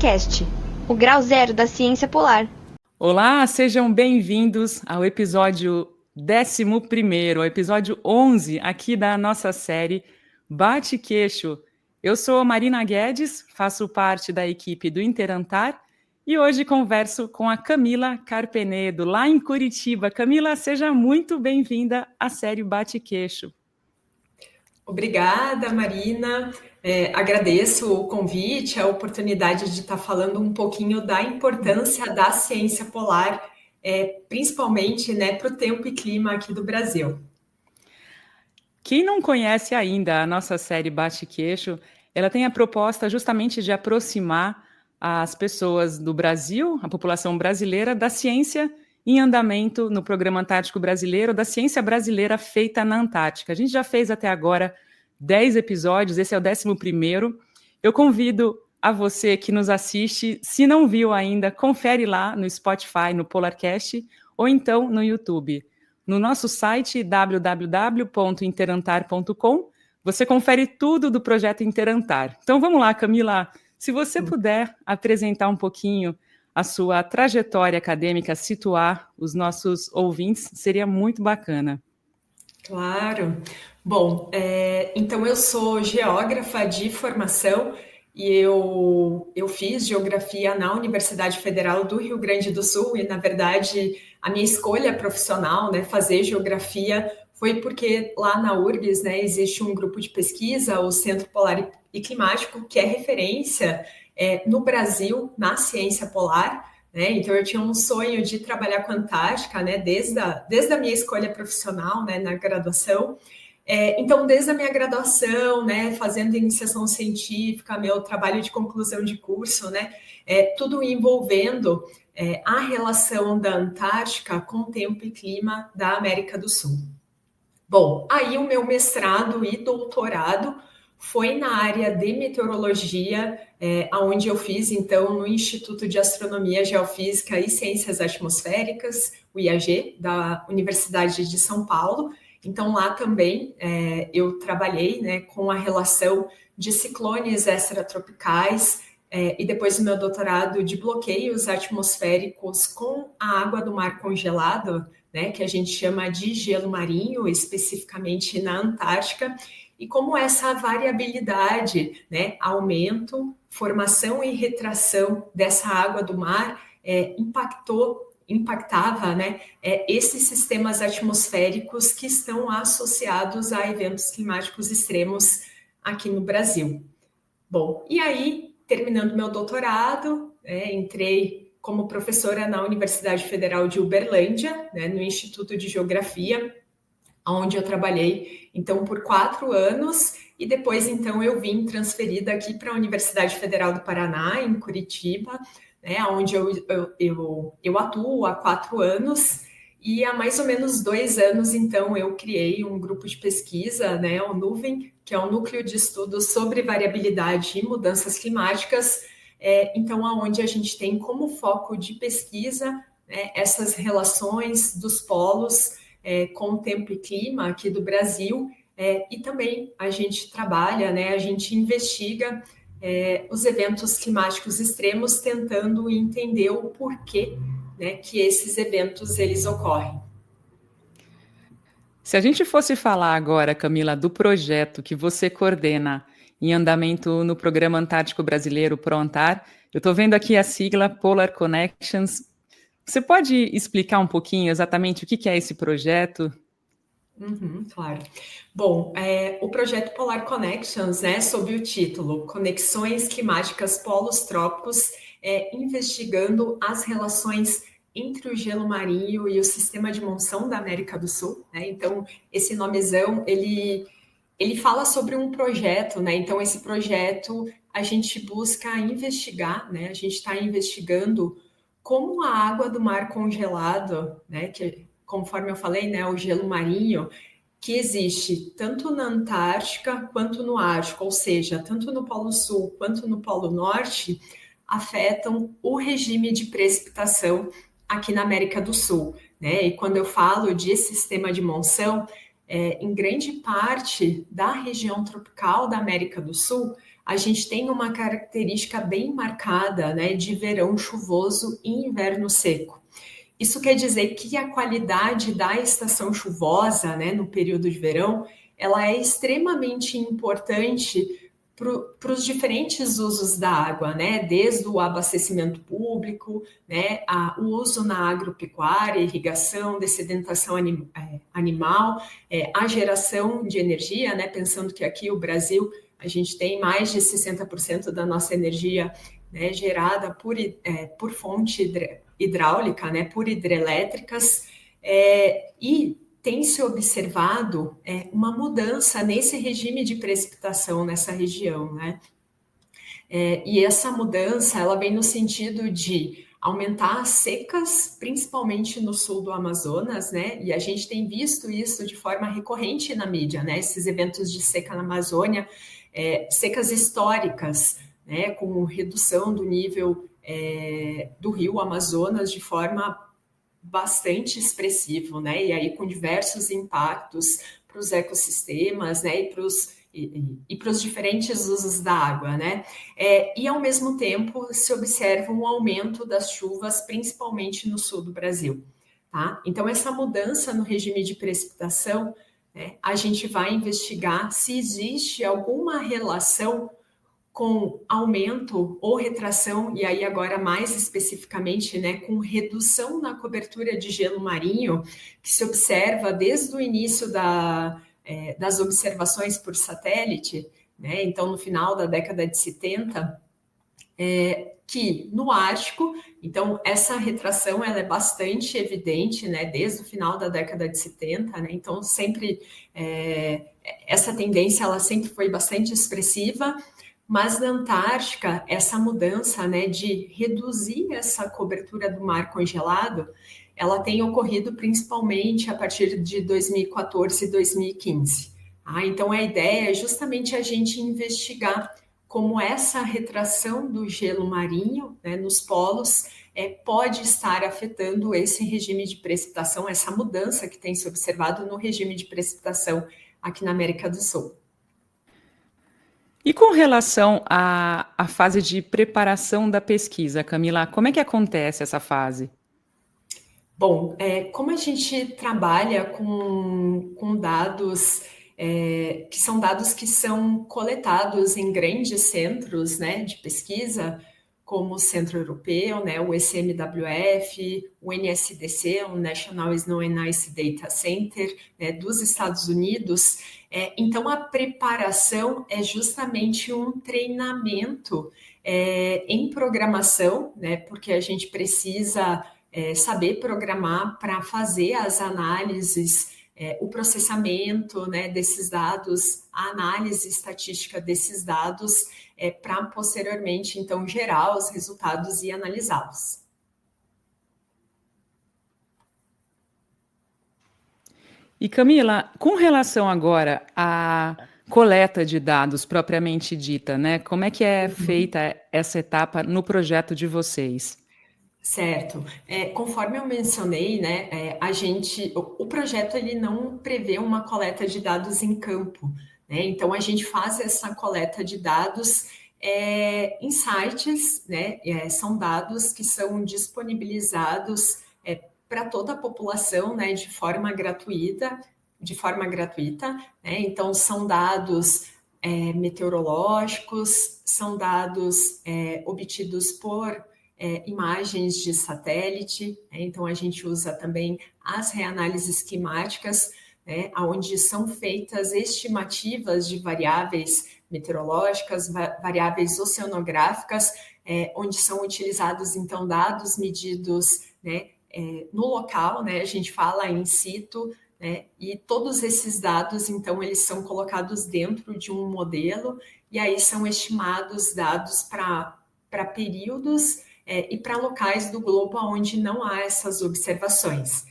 PolarCast, o grau zero da ciência polar. Olá, sejam bem-vindos ao episódio 11º, ao episódio 11 aqui da nossa série Bate Queixo. Eu sou Marina Guedes, faço parte da equipe do Interantar e hoje converso com a Camila Carpenedo, lá em Curitiba. Camila, seja muito bem-vinda à série Bate Queixo. Obrigada, Marina. Agradeço o convite, a oportunidade de estar falando um pouquinho da importância da ciência polar, principalmente para o tempo e clima aqui do Brasil. Quem não conhece ainda a nossa série Bate Queixo, ela tem a proposta justamente de aproximar as pessoas do Brasil, a população brasileira, da ciência em andamento no Programa Antártico Brasileiro, da ciência brasileira feita na Antártica. A gente já fez até agora 10 episódios, esse é o 11º. Eu convido a você que nos assiste, se não viu ainda, confere lá no Spotify, no PolarCast, ou então no YouTube. No nosso site, www.interantar.com, você confere tudo do projeto Interantar. Então vamos lá, Camila, se você puder apresentar um pouquinho a sua trajetória acadêmica, situar os nossos ouvintes, seria muito bacana. Claro. Bom, então eu sou geógrafa de formação e eu fiz geografia na Universidade Federal do Rio Grande do Sul e, na verdade, a minha escolha profissional, fazer geografia, foi porque lá na URGS, existe um grupo de pesquisa, o Centro Polar e Climático, que é referência no Brasil na ciência polar. Então eu tinha um sonho de trabalhar com a Antártica, desde a minha escolha profissional, na graduação. Então, desde a minha graduação, fazendo iniciação científica, meu trabalho de conclusão de curso, tudo envolvendo a relação da Antártica com o tempo e clima da América do Sul. Bom, aí o meu mestrado e doutorado foi na área de meteorologia, onde eu fiz, então, no Instituto de Astronomia, Geofísica e Ciências Atmosféricas, o IAG, da Universidade de São Paulo. Então, lá também eu trabalhei com a relação de ciclones extratropicais e depois do meu doutorado de bloqueios atmosféricos com a água do mar congelado, que a gente chama de gelo marinho, especificamente na Antártica, e como essa variabilidade, aumento, formação e retração dessa água do mar impactava esses sistemas atmosféricos que estão associados a eventos climáticos extremos aqui no Brasil. Bom, e aí, terminando meu doutorado, entrei como professora na Universidade Federal de Uberlândia, no Instituto de Geografia, onde eu trabalhei, então, por 4 anos, e depois, então, eu vim transferida aqui para a Universidade Federal do Paraná, em Curitiba, onde eu atuo há 4 anos, e há mais ou menos 2 anos, então, eu criei um grupo de pesquisa, o NUVEM, que é um núcleo de estudos sobre variabilidade e mudanças climáticas, então, onde a gente tem como foco de pesquisa essas relações dos polos com o tempo e clima aqui do Brasil, e também a gente trabalha, a gente investiga os eventos climáticos extremos, tentando entender o porquê que esses eventos eles ocorrem. Se a gente fosse falar agora, Camila, do projeto que você coordena em andamento no Programa Antártico Brasileiro, ProAntar, eu estou vendo aqui a sigla Polar Connections. Você pode explicar um pouquinho exatamente o que é esse projeto? Claro. Bom, o projeto Polar Connections, sob o título Conexões Climáticas Polos Trópicos, investigando as relações entre o gelo marinho e o sistema de monção da América do Sul. Então, esse nomezão, ele fala sobre um projeto, então esse projeto a gente busca investigar, a gente está investigando como a água do mar congelado, que conforme eu falei, o gelo marinho, que existe tanto na Antártica quanto no Ártico, ou seja, tanto no Polo Sul quanto no Polo Norte, afetam o regime de precipitação aqui na América do Sul. E quando eu falo de sistema de monção, em grande parte da região tropical da América do Sul, a gente tem uma característica bem marcada, né, de verão chuvoso e inverno seco. Isso quer dizer que a qualidade da estação chuvosa, né, no período de verão, ela é extremamente importante para os diferentes usos da água, né? Desde o abastecimento público, né? O uso na agropecuária, irrigação, dessedentação animal, a geração de energia, né? Pensando que aqui o Brasil, a gente tem mais de 60% da nossa energia, né, gerada por fonte hidráulica, né? Por hidrelétricas, e tem se observado uma mudança nesse regime de precipitação nessa região, né? E essa mudança, ela vem no sentido de aumentar as secas, principalmente no sul do Amazonas, né? E a gente tem visto isso de forma recorrente na mídia, né? Esses eventos de seca na Amazônia, secas históricas, né? Com redução do nível do rio Amazonas de forma bastante expressivo, né? E aí com diversos impactos para os ecossistemas, né? E para os diferentes usos da água, né? E ao mesmo tempo se observa um aumento das chuvas, principalmente no sul do Brasil, tá? Então essa mudança no regime de precipitação, né, a gente vai investigar se existe alguma relação com aumento ou retração, e aí agora mais especificamente, né, com redução na cobertura de gelo marinho, que se observa desde o início das observações por satélite, né, então no final da década de 70, que no Ártico, então essa retração ela é bastante evidente, né, desde o final da década de 70, né, então sempre essa tendência ela sempre foi bastante expressiva. Mas na Antártica, essa mudança, né, de reduzir essa cobertura do mar congelado, ela tem ocorrido principalmente a partir de 2014 e 2015. Então, a ideia é justamente a gente investigar como essa retração do gelo marinho, né, nos polos pode estar afetando esse regime de precipitação, essa mudança que tem se observado no regime de precipitação aqui na América do Sul. E com relação à fase de preparação da pesquisa, Camila, como é que acontece essa fase? Bom, como a gente trabalha com dados que são coletados em grandes centros, né, de pesquisa, como o Centro Europeu, né, o ECMWF, o NSDC, o National Snow and Ice Data Center, né, dos Estados Unidos. Então, a preparação é justamente um treinamento em programação, né, porque a gente precisa saber programar para fazer as análises, o processamento, né, desses dados, a análise estatística desses dados, para posteriormente, então, gerar os resultados e analisá-los. E Camila, com relação agora à coleta de dados propriamente dita, né? Como é que é feita essa etapa no projeto de vocês? Certo. Conforme eu mencionei, né, o projeto ele não prevê uma coleta de dados em campo, né? Então a gente faz essa coleta de dados em sites, né? São dados que são disponibilizados para toda a população, né, de forma gratuita, né? Então são dados meteorológicos, são dados obtidos por imagens de satélite, né? Então a gente usa também as reanálises climáticas, né, onde são feitas estimativas de variáveis meteorológicas, variáveis oceanográficas, onde são utilizados então dados medidos, né, no local, né, a gente fala in situ, né, e todos esses dados então eles são colocados dentro de um modelo e aí são estimados dados para períodos e para locais do globo onde não há essas observações.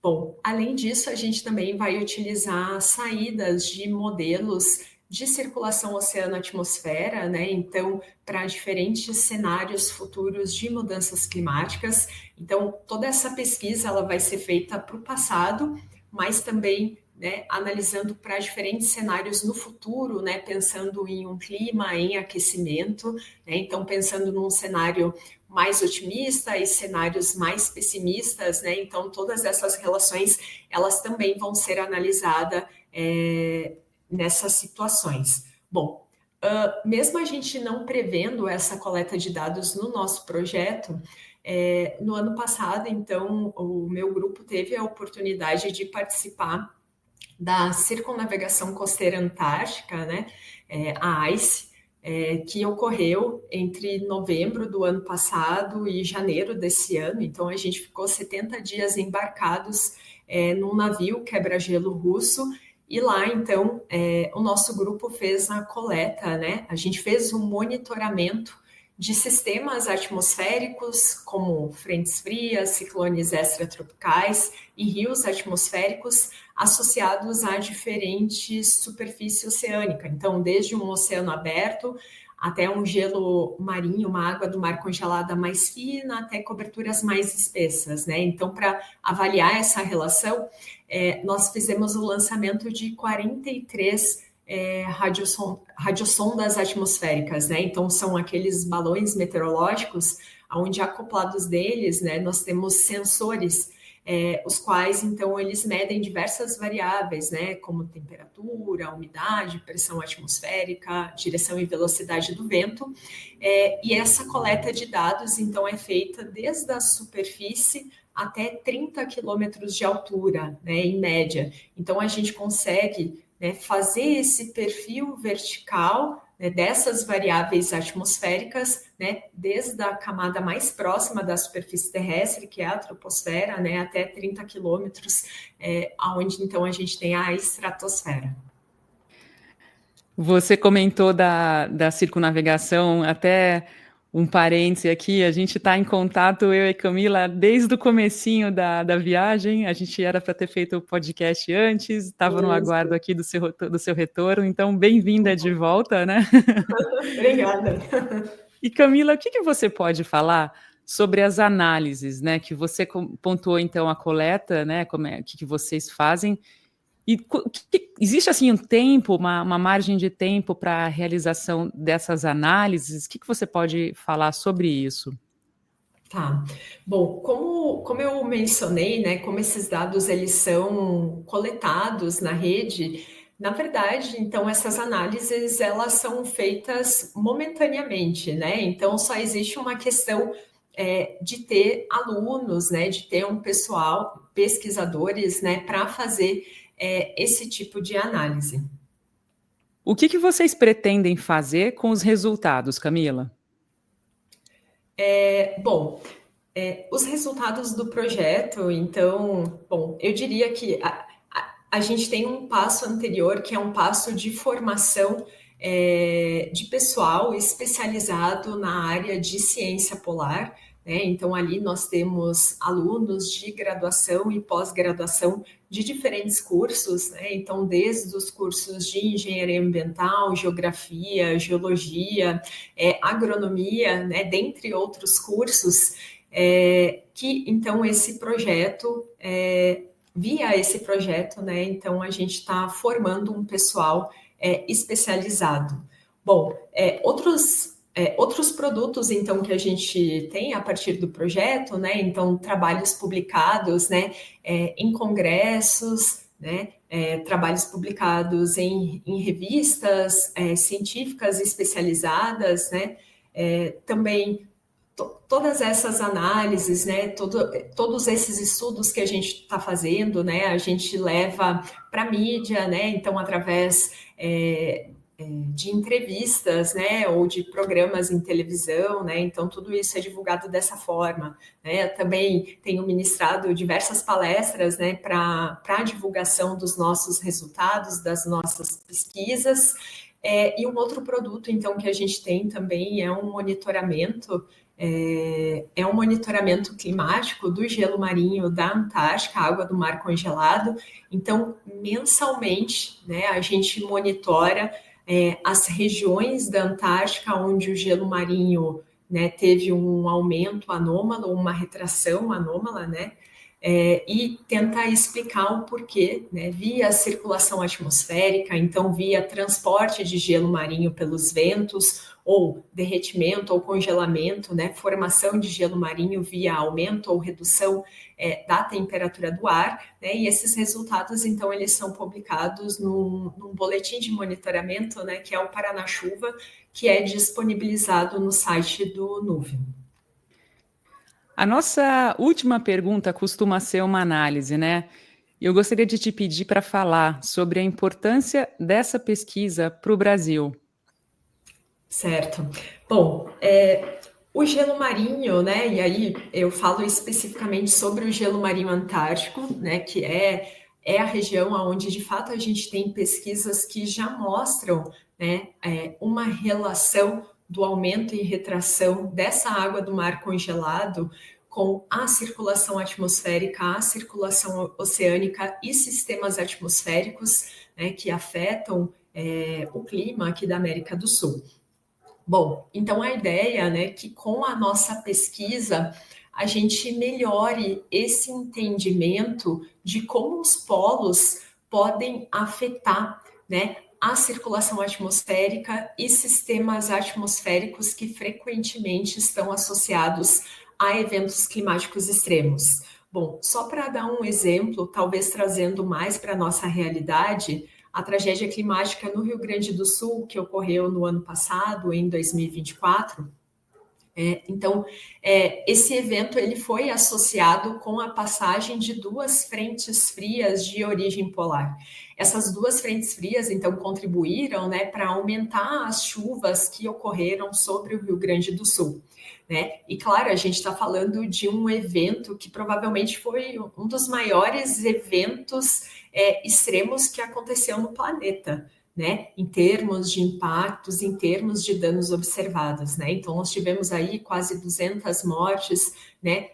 Bom, além disso, a gente também vai utilizar saídas de modelos de circulação oceano-atmosfera, né? Então, para diferentes cenários futuros de mudanças climáticas. Então, toda essa pesquisa ela vai ser feita para o passado, mas também né, analisando para diferentes cenários no futuro, né, pensando em um clima em aquecimento, né, então pensando num cenário mais otimista e cenários mais pessimistas, né, então todas essas relações, elas também vão ser analisadas nessas situações. Bom, mesmo a gente não prevendo essa coleta de dados no nosso projeto, no ano passado, então, o meu grupo teve a oportunidade de participar da Circunnavegação Costeira Antártica, né, a ICE, que ocorreu entre novembro do ano passado e janeiro desse ano. Então, a gente ficou 70 dias embarcados num navio quebra-gelo russo, e lá, então, o nosso grupo fez a coleta, né? A gente fez um monitoramento de sistemas atmosféricos, como frentes frias, ciclones extratropicais e rios atmosféricos associados a diferentes superfícies oceânicas. Então, desde um oceano aberto até um gelo marinho, uma água do mar congelada mais fina, até coberturas mais espessas, né? Então, para avaliar essa relação, nós fizemos o lançamento de 43 radiosondas atmosféricas, né? Então, são aqueles balões meteorológicos, onde acoplados deles, né, nós temos sensores, os quais, então, eles medem diversas variáveis, né, como temperatura, umidade, pressão atmosférica, direção e velocidade do vento, e essa coleta de dados, então, é feita desde a superfície até 30 quilômetros de altura, né, em média. Então, a gente consegue, né, fazer esse perfil vertical, né, dessas variáveis atmosféricas, né, desde a camada mais próxima da superfície terrestre, que é a troposfera, né, até 30 quilômetros, onde então a gente tem a estratosfera. Você comentou da circunnavegação, até um parêntese aqui, a gente está em contato, eu e Camila, desde o comecinho da viagem, a gente era para ter feito o podcast antes, estava no aguardo aqui do seu retorno, então bem-vinda de volta, né? Obrigada. E Camila, o que você pode falar sobre as análises, né, que você pontuou então a coleta, né, o que vocês fazem, e existe assim um tempo, uma margem de tempo para a realização dessas análises? O que você pode falar sobre isso? Tá. Bom, como eu mencionei, né, como esses dados eles são coletados na rede, na verdade, então essas análises elas são feitas momentaneamente, né? Então só existe uma questão de ter alunos, né, de ter um pessoal, pesquisadores, né, para fazer esse tipo de análise. O que vocês pretendem fazer com os resultados, Camila? Bom, os resultados do projeto, então, bom, eu diria que a gente tem um passo anterior, que é um passo de formação de pessoal especializado na área de ciência polar, né? Então, ali nós temos alunos de graduação e pós-graduação de diferentes cursos, né? Então, desde os cursos de engenharia ambiental, geografia, geologia, agronomia, né? Dentre outros cursos, que então esse projeto, via esse projeto, né? Então, a gente está formando um pessoal especializado. Bom, outros produtos, então, que a gente tem a partir do projeto, né? Então, trabalhos publicados, né? Em congressos, né? Trabalhos publicados em revistas científicas especializadas, né? Também todas essas análises, né? Todos esses estudos que a gente está fazendo, né? A gente leva para a mídia, né? Então, através de entrevistas, né, ou de programas em televisão, né, então tudo isso é divulgado dessa forma, né. Eu também tenho ministrado diversas palestras, né, para a divulgação dos nossos resultados, das nossas pesquisas, e um outro produto, então, que a gente tem também é um monitoramento climático do gelo marinho da Antártica, água do mar congelado. Então, mensalmente, né, a gente monitora as regiões da Antártica onde o gelo marinho, né, teve um aumento anômalo, uma retração anômala, né, e tentar explicar o porquê, né, via circulação atmosférica, então via transporte de gelo marinho pelos ventos, ou derretimento ou congelamento, né, formação de gelo marinho via aumento ou redução da temperatura do ar, né, e esses resultados, então, eles são publicados num boletim de monitoramento, né, que é o Paraná Chuva, que é disponibilizado no site do Nuvem. A nossa última pergunta costuma ser uma análise, né? Eu gostaria de te pedir para falar sobre a importância dessa pesquisa para o Brasil. Certo. Bom, o gelo marinho, né? E aí eu falo especificamente sobre o gelo marinho antártico, né? Que é a região onde de fato a gente tem pesquisas que já mostram, né, uma relação do aumento e retração dessa água do mar congelado com a circulação atmosférica, a circulação oceânica e sistemas atmosféricos, né, que afetam o clima aqui da América do Sul. Bom, então a ideia, né, que com a nossa pesquisa a gente melhore esse entendimento de como os polos podem afetar, né, a circulação atmosférica e sistemas atmosféricos que frequentemente estão associados a eventos climáticos extremos. Bom, só para dar um exemplo, talvez trazendo mais para a nossa realidade, a tragédia climática no Rio Grande do Sul, que ocorreu no ano passado, em 2024. Então, esse evento ele foi associado com a passagem de duas frentes frias de origem polar. Essas duas frentes frias, então, contribuíram, né, para aumentar as chuvas que ocorreram sobre o Rio Grande do Sul. Né? E, claro, a gente está falando de um evento que provavelmente foi um dos maiores eventos extremos que aconteceu no planeta, né? Em termos de impactos, em termos de danos observados, né? Então, nós tivemos aí quase 200 mortes, né?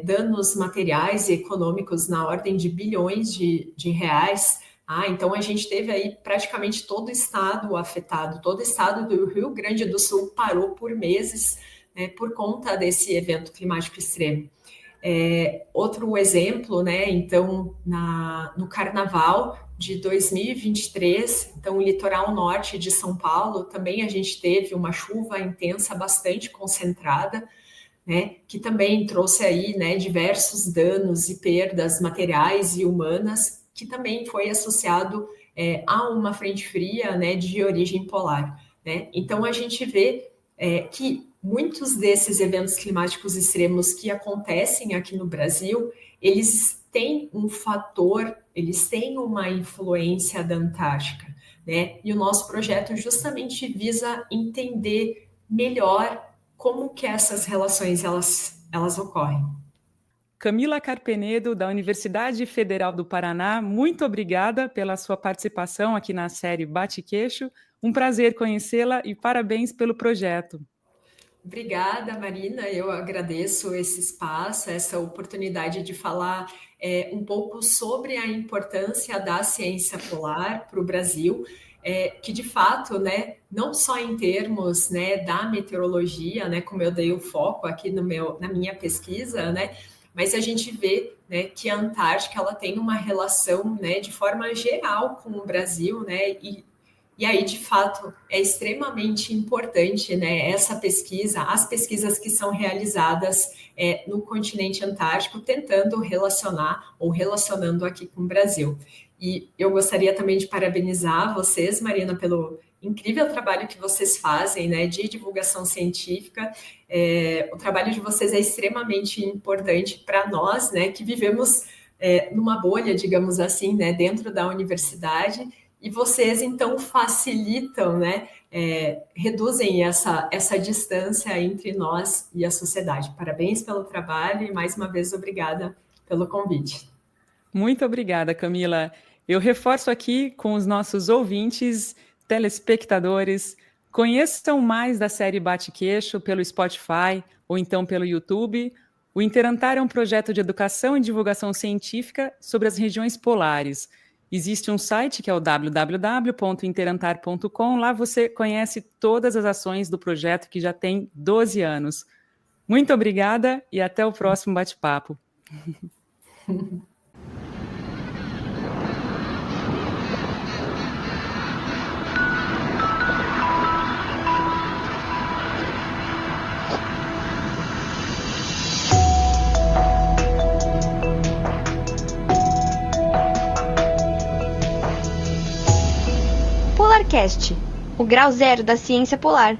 Danos materiais e econômicos na ordem de bilhões de reais. Então a gente teve aí praticamente todo o estado afetado, todo o estado do Rio Grande do Sul parou por meses, né, por conta desse evento climático extremo. Outro exemplo, né, então, no Carnaval de 2023, então, o litoral norte de São Paulo, também a gente teve uma chuva intensa bastante concentrada, né, que também trouxe aí, né, diversos danos e perdas materiais e humanas, que também foi associado a uma frente fria, né, de origem polar. Né? Então, a gente vê que muitos desses eventos climáticos extremos que acontecem aqui no Brasil, eles têm um fator, eles têm uma influência da Antártica, né? E o nosso projeto justamente visa entender melhor como que essas relações elas ocorrem. Camila Carpenedo, da Universidade Federal do Paraná, muito obrigada pela sua participação aqui na série Bate-Queixo. Um prazer conhecê-la e parabéns pelo projeto. Obrigada, Marina. Eu agradeço esse espaço, essa oportunidade de falar um pouco sobre a importância da ciência polar para o Brasil, que de fato, né, não só em termos, né, da meteorologia, né, como eu dei o foco aqui na minha pesquisa, né, mas a gente vê, né, que a Antártica ela tem uma relação, né, de forma geral com o Brasil, né, e aí, de fato, é extremamente importante, né, essa pesquisa, as pesquisas que são realizadas no continente antártico, tentando relacionar ou relacionando aqui com o Brasil. E eu gostaria também de parabenizar vocês, Marina, pelo incrível trabalho que vocês fazem, né, de divulgação científica. O trabalho de vocês é extremamente importante para nós, né, que vivemos numa bolha, digamos assim, né, dentro da universidade. E vocês, então, facilitam, né, reduzem essa distância entre nós e a sociedade. Parabéns pelo trabalho e, mais uma vez, obrigada pelo convite. Muito obrigada, Camila. Eu reforço aqui com os nossos ouvintes, telespectadores, conheçam mais da série Bate-Queixo pelo Spotify ou então pelo YouTube. O Interantar é um projeto de educação e divulgação científica sobre as regiões polares. Existe um site que é o www.interantar.com. Lá você conhece todas as ações do projeto que já tem 12 anos. Muito obrigada e até o próximo bate-papo. PolarCast, o grau zero da ciência polar.